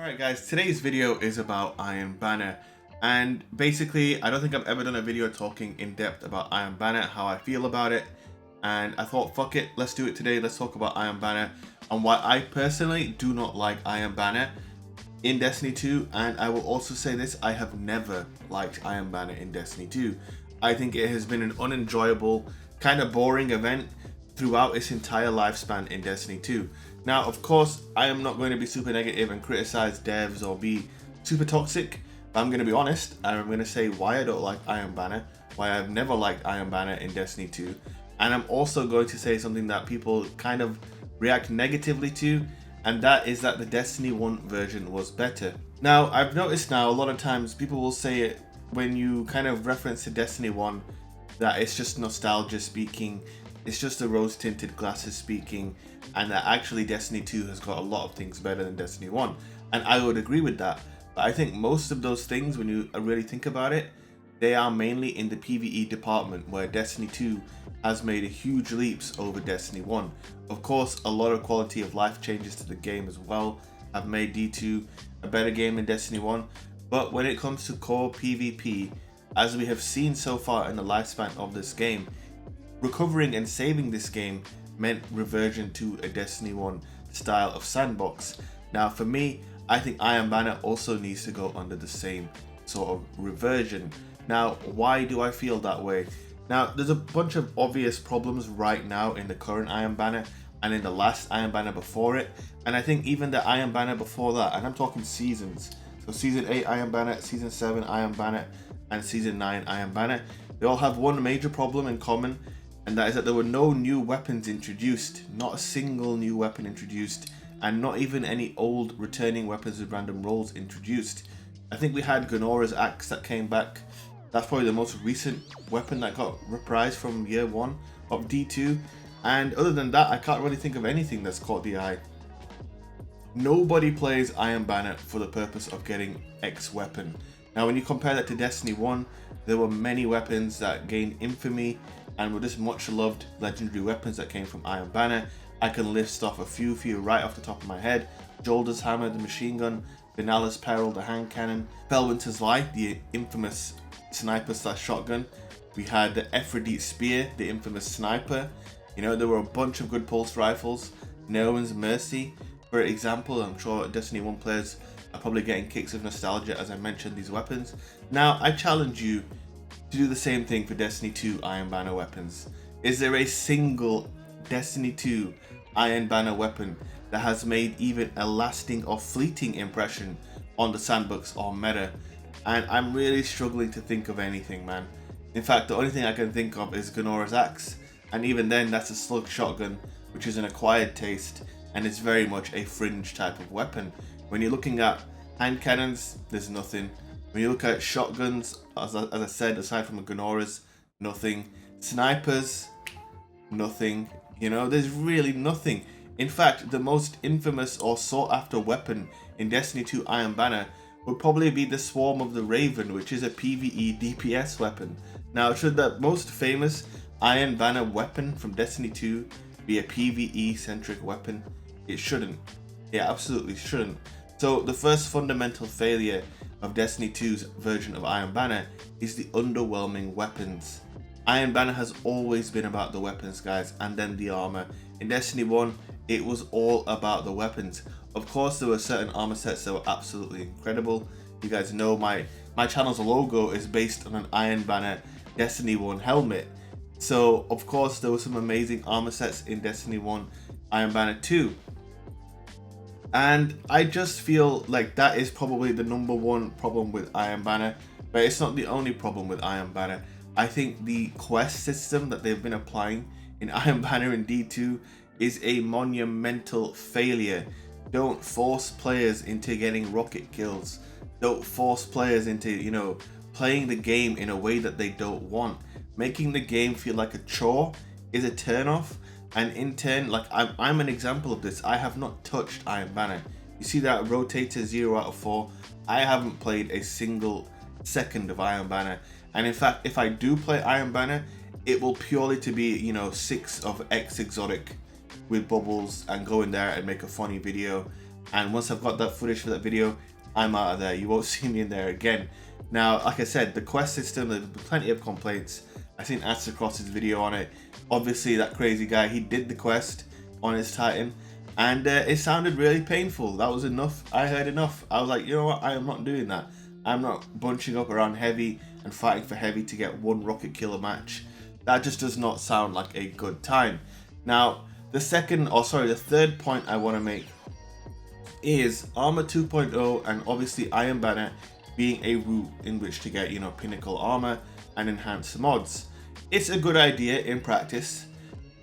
Alright guys, today's video is about Iron Banner, and basically I don't think I've ever done a video talking in depth about Iron Banner, how I feel about it, and I thought fuck it, let's do it today. Let's talk about Iron Banner and why I personally do not like Iron Banner in Destiny 2. And I will also say this, I have never liked Iron Banner in Destiny 2. I think it has been an unenjoyable, kind of boring event throughout its entire lifespan in Destiny 2. Now, of course, I am not going to be super negative and criticize devs or be super toxic, but I'm going to be honest, and I'm going to say why I don't like Iron Banner, why I've never liked Iron Banner in Destiny 2, and I'm also going to say something that people kind of react negatively to, and that is that the Destiny 1 version was better. Now, I've noticed now a lot of times people will say it when you kind of reference to Destiny 1 that it's just nostalgia speaking, it's just the rose-tinted glasses speaking, and that actually Destiny 2 has got a lot of things better than Destiny 1. And I would agree with that. But I think most of those things, when you really think about it, they are mainly in the PvE department, where Destiny 2 has made huge leaps over Destiny 1. Of course, a lot of quality of life changes to the game as well have made D2 a better game than Destiny 1. But when it comes to core PvP, as we have seen so far in the lifespan of this game, recovering and saving this game meant reversion to a Destiny 1 style of sandbox. Now for me, I think Iron Banner also needs to go under the same sort of reversion. Now, why do I feel that way? Now, there's a bunch of obvious problems right now in the current Iron Banner and in the last Iron Banner before it, and I think even the Iron Banner before that, and I'm talking seasons. So Season 8 Iron Banner, Season 7 Iron Banner, and Season 9 Iron Banner, they all have one major problem in common, and that is that there were no new weapons introduced, not a single new weapon introduced, and not even any old returning weapons with random rolls introduced. I think we had Ganora's axe that came back. That's probably the most recent weapon that got reprised from year 1 of D2, and other than that I can't really think of anything that's caught the eye. Nobody plays Iron Banner for the purpose of getting X weapon. Now when you compare that to Destiny 1, there were many weapons that gained infamy and were just much loved legendary weapons that came from Iron Banner. I can list off a few for you right off the top of my head. Jolder's Hammer, the machine gun, Benala's Peril, the hand cannon, Felwinter's Light, the infamous sniper slash shotgun. We had the Ephrodite Spear, the infamous sniper. You know, there were a bunch of good pulse rifles. Neowen's Mercy, for example. I'm sure Destiny 1 players are probably getting kicks of nostalgia as I mentioned these weapons. Now, I challenge you to do the same thing for Destiny 2 Iron Banner weapons. Is there a single Destiny 2 Iron Banner weapon that has made even a lasting or fleeting impression on the sandbox or meta? And I'm really struggling to think of anything, man. In fact, the only thing I can think of is Ganora's axe, and even then that's a slug shotgun, which is an acquired taste and it's very much a fringe type of weapon. When you're looking at hand cannons, there's nothing. When you look at shotguns, as I said, aside from Ganora's, nothing. Snipers, nothing. You know, there's really nothing. In fact, the most infamous or sought after weapon in Destiny 2 Iron Banner would probably be the Swarm of the Raven, which is a PvE DPS weapon. Now, should that most famous Iron Banner weapon from Destiny 2 be a PvE centric weapon? It shouldn't. It absolutely shouldn't. So the first fundamental failure of Destiny 2's version of Iron Banner is the underwhelming weapons. Iron Banner has always been about the weapons, guys, and then the armor. In Destiny 1, it was all about the weapons. Of course, there were certain armor sets that were absolutely incredible. You guys know my channel's logo is based on an Iron Banner Destiny 1 helmet. So, of course, there were some amazing armor sets in Destiny 1 Iron Banner 2. And I just feel like that is probably the number one problem with Iron Banner, but it's not the only problem with Iron Banner. I think the quest system that they've been applying in Iron Banner and D2 is a monumental failure. Don't force players into getting rocket kills. Don't force players into, you know, playing the game in a way that they don't want. Making the game feel like a chore is a turn-off. And in turn, like I'm an example of this. I have not touched Iron Banner. You see that rotator 0 out of 4. I haven't played a single second of Iron Banner. And in fact, if I do play Iron Banner, it will purely to be, you know, 6 of X exotic with bubbles and go in there and make a funny video. and once I've got that footage for that video, I'm out of there. You won't see me in there again. Now, like I said, the quest system, there's plenty of complaints. I've seen Cross's video on it. Obviously, that crazy guy, he did the quest on his Titan, and it sounded really painful. That was enough. I heard enough. I was like, you know what? I am not doing that. I'm not bunching up around heavy and fighting for heavy to get one rocket kill a match. That just does not sound like a good time. Now, the third point I want to make is Armor 2.0 and obviously Iron Banner being a route in which to get, pinnacle armor and enhanced mods. It's a good idea in practice,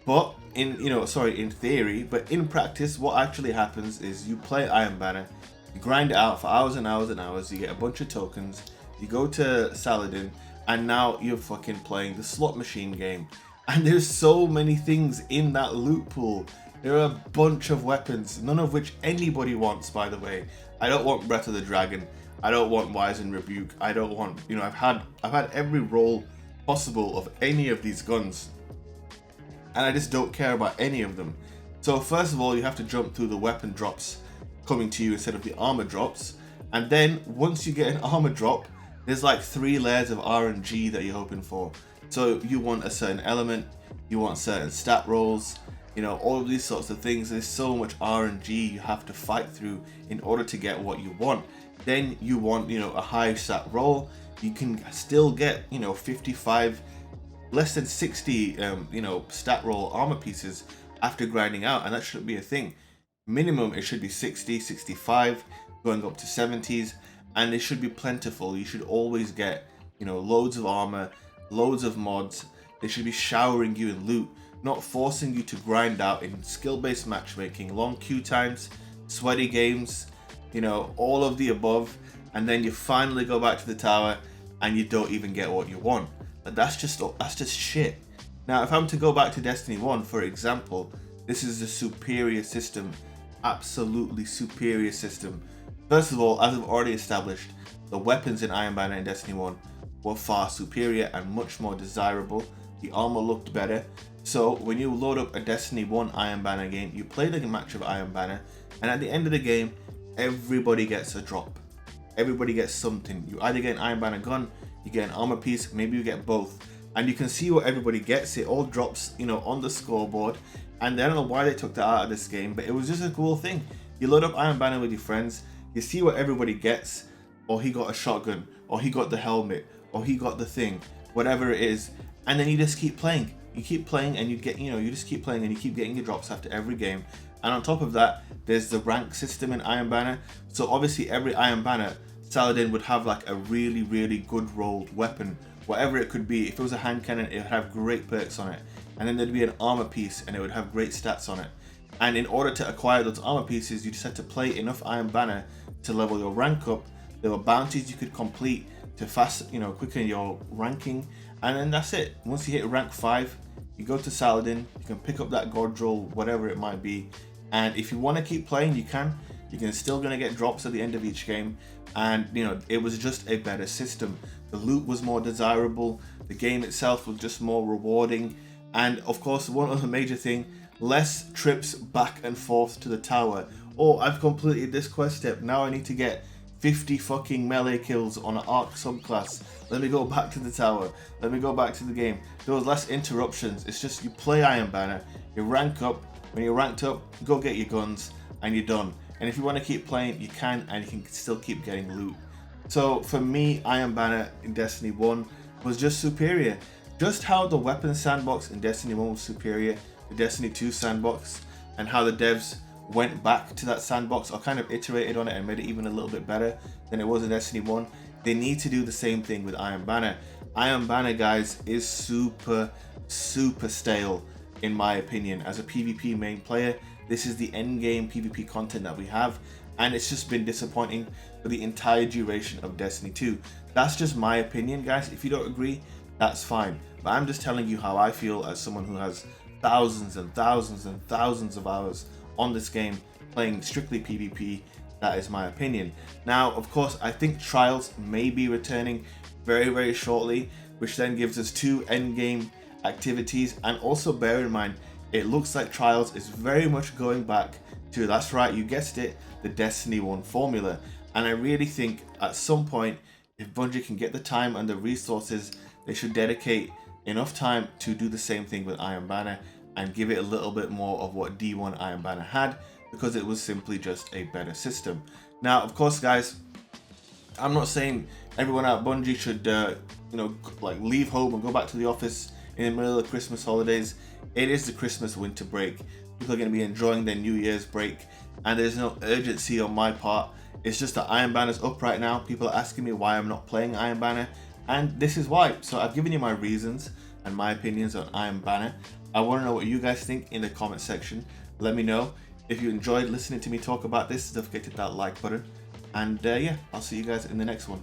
but in theory, but in practice, what actually happens is you play Iron Banner, you grind it out for hours and hours and hours, you get a bunch of tokens, you go to Saladin, and now you're fucking playing the slot machine game. And there's so many things in that loot pool. There are a bunch of weapons, none of which anybody wants, by the way. I don't want Breath of the Dragon. I don't want Wise and Rebuke. I don't want, I've had every roll possible of any of these guns, and I just don't care about any of them. So first of all, you have to jump through the weapon drops coming to you instead of the armor drops, and then once you get an armor drop, there's like 3 layers of RNG that you're hoping for. So you want a certain element, you want certain stat rolls, all of these sorts of things. There's so much RNG you have to fight through in order to get what you want. Then you want, a high stat roll. You can still get, 55, less than 60, stat roll armor pieces after grinding out, and that shouldn't be a thing. Minimum, it should be 60, 65, going up to 70s, and it should be plentiful. You should always get, loads of armor, loads of mods. They should be showering you in loot, not forcing you to grind out in skill-based matchmaking, long queue times, sweaty games, all of the above, and then you finally go back to the tower and you don't even get what you want. But that's just shit. Now, if I'm to go back to Destiny 1, for example, this is a superior system, absolutely superior system. First of all, as I've already established, the weapons in Iron Banner and Destiny 1 were far superior and much more desirable. The armor looked better. So when you load up a Destiny 1 Iron Banner game, you play the match of Iron Banner, and at the end of the game, everybody gets a drop. Everybody gets something. You either get an Iron Banner gun, you get an armor piece, maybe you get both. And you can see what everybody gets. It all drops, on the scoreboard. And I don't know why they took that out of this game, but it was just a cool thing. You load up Iron Banner with your friends, you see what everybody gets. Or he got a shotgun, or he got the helmet, or he got the thing, whatever it is. And then you just keep playing. You keep playing and you get, you just keep playing and you keep getting your drops after every game. And on top of that, there's the rank system in Iron Banner. So obviously every Iron Banner, Saladin would have like a really, really good rolled weapon, whatever it could be. If it was a hand cannon, it would have great perks on it. And then there'd be an armor piece and it would have great stats on it. And in order to acquire those armor pieces, you just had to play enough Iron Banner to level your rank up. There were bounties you could complete to quicken your ranking. And then that's it. Once you hit rank 5, you go to Saladin, you can pick up that god roll, whatever it might be. And if you want to keep playing, you can. You're still going to get drops at the end of each game. And, it was just a better system. The loot was more desirable. The game itself was just more rewarding. And, of course, one other major thing, less trips back and forth to the tower. Oh, I've completed this quest step. Now I need to get 50 fucking melee kills on an arc subclass. Let me go back to the tower. Let me go back to the game. There was less interruptions. It's just you play Iron Banner, you rank up. When you're ranked up, go get your guns, and you're done. And if you want to keep playing, you can, and you can still keep getting loot. So for me, Iron Banner in Destiny 1 was just superior. Just how the weapon sandbox in Destiny 1 was superior to Destiny 2 sandbox, and how the devs went back to that sandbox or kind of iterated on it and made it even a little bit better than it was in Destiny 1. They need to do the same thing with Iron Banner. Iron Banner, guys, is super, super stale in my opinion. As a PvP main player, this is the end game PvP content that we have, and it's just been disappointing for the entire duration of Destiny 2. That's just my opinion, guys. If you don't agree, that's fine. But I'm just telling you how I feel as someone who has thousands and thousands and thousands of hours on this game playing strictly PvP. That is my opinion. Now, of course, I think Trials may be returning very, very shortly, which then gives us 2 endgame activities. And also bear in mind, it looks like Trials is very much going back to, that's right, you guessed it, the Destiny 1 formula. And I really think at some point, if Bungie can get the time and the resources, they should dedicate enough time to do the same thing with Iron Banner and give it a little bit more of what D1 Iron Banner had, because it was simply just a better system. Now, of course, guys, I'm not saying everyone at Bungie should, like leave home and go back to the office in the middle of the Christmas holidays. It is the Christmas winter break. People are going to be enjoying their New Year's break, and there's no urgency on my part. It's just that Iron Banner's up right now. People are asking me why I'm not playing Iron Banner, and this is why. So I've given you my reasons and my opinions on Iron Banner. I want to know what you guys think in the comment section. Let me know. If you enjoyed listening to me talk about this, don't forget to hit that like button. And yeah, I'll see you guys in the next one.